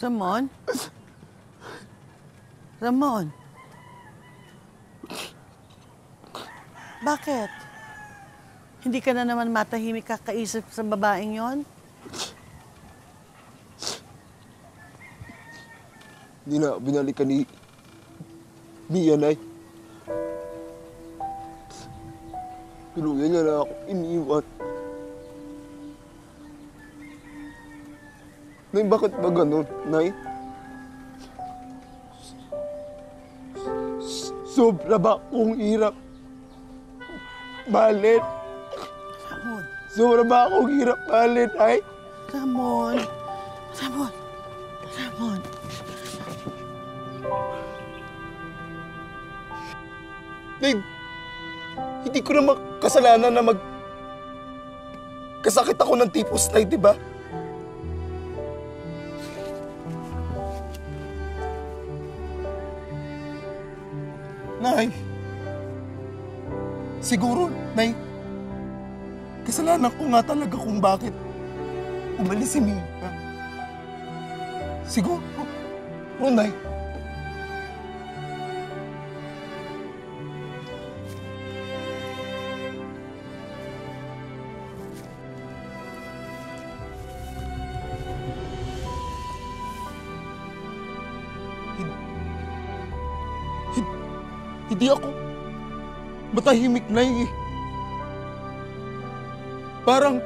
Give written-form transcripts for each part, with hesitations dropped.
Ramon? Ramon? Bakit? Hindi ka na naman matahimik kakaisip sa babaeng yon? Hindi na binalikan ni Mia, Nay. Tuluyan niya na ako iniwan. Nay, bakit ba ganun, Nay? Sobra ba akong hirap mahalin? Ramon. Sobra ba akong hirap mahalin, Nay? Ramon. Ramon. Ramon. Nay, hindi ko naman kasalanan na kasakit ako ng tipos, Nay, di ba? Nay, siguro, Nay, kasalanan ko nga talaga kung bakit umalis si Mia. Siguro, Nay. Hindi ako matahimik, Nay. Parang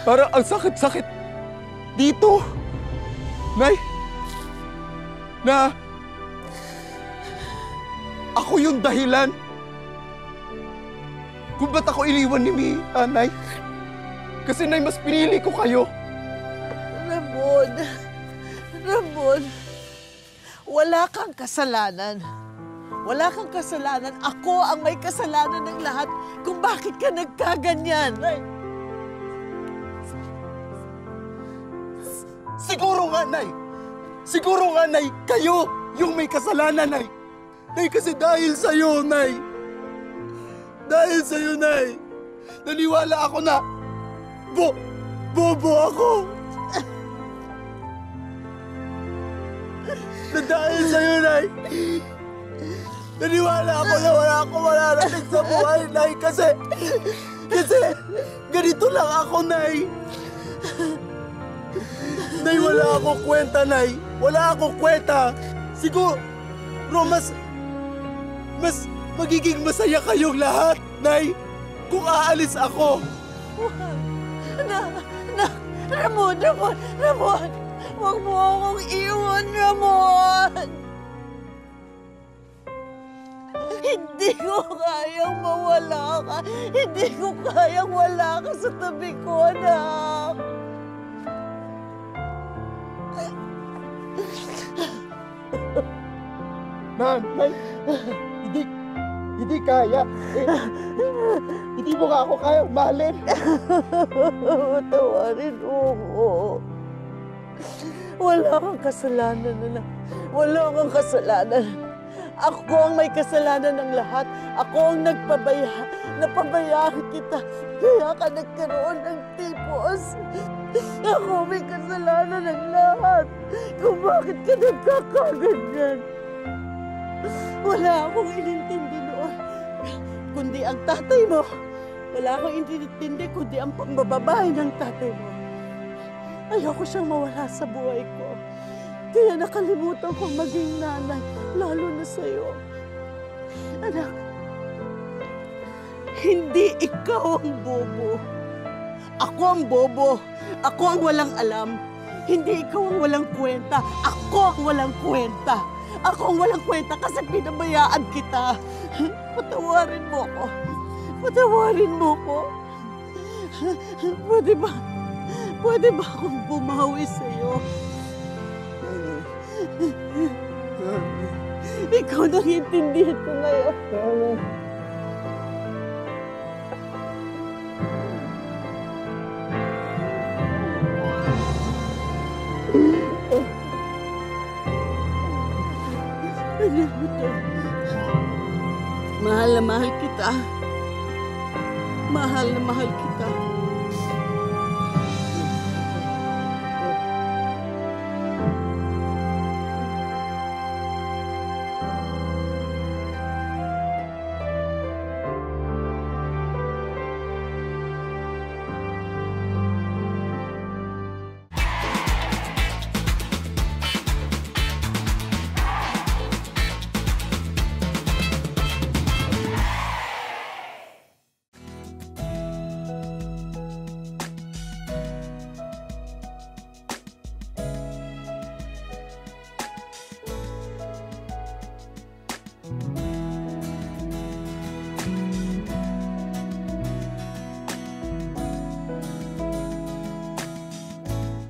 ang sakit-sakit dito, Nay. Na ako yung dahilan kung ba't ako iniwan ni Mia, Nay. Kasi, Nay, mas pinili ko kayo. Ramon. Ramon. Wala kang kasalanan. Wala kang kasalanan. Ako ang may kasalanan ng lahat kung bakit ka nagkaganyan. Siguro nga, Nay. Siguro nga, Nay, kayo yung may kasalanan, Nay. Nay, kasi dahil sa'yo, Nay. Dahil sa'yo, Nay. Naniwala ako na bobo ako. Na dahil sa'yo, Nay. Naniwala ako na wala akong mararating sa buhay, Nay. Kasi ganito lang ako, Nay. Nay, wala akong kwenta, Nay. Wala akong kwenta. Siguro, mas magiging masaya kayong lahat, Nay, kung aalis ako. Ramon! Huwag mo akong iwan, Ramon! Hindi ko kayang mawala ka. Hindi ko kayang wala ka sa tabi ko, anak. Nay, hindi kaya. Hindi mo nga ako kayang mahalin. Tawarin mo ko. Wala kang kasalanan, anak. Wala kang kasalanan. Ako ang may kasalanan ng lahat. Ako ang napabayaan kita. Kaya ka nagkaroon ng tipos. Ako may kasalanan ng lahat. Kung bakit ka nagkakaganyan. Wala akong inintindi noon. Kundi ang tatay mo. Wala akong inintindi kundi ang pambababae ng tatay mo. Ayoko siyang mawala sa buhay ko. Kaya nakalimutan kong maging nanay, lalo na sa'yo. Anak, hindi ikaw ang bobo. Ako ang bobo. Ako ang walang alam. Hindi ikaw ang walang kwenta. Ako ang walang kwenta. Ako ang walang kwenta kasi pinabayaan kita. Patawarin mo ko. Patawarin mo ko. Pwede ba akong bumawi sa'yo? Ikaw nang intindihan ko ngayon. Mahal na mahal kita. Mahal na mahal kita.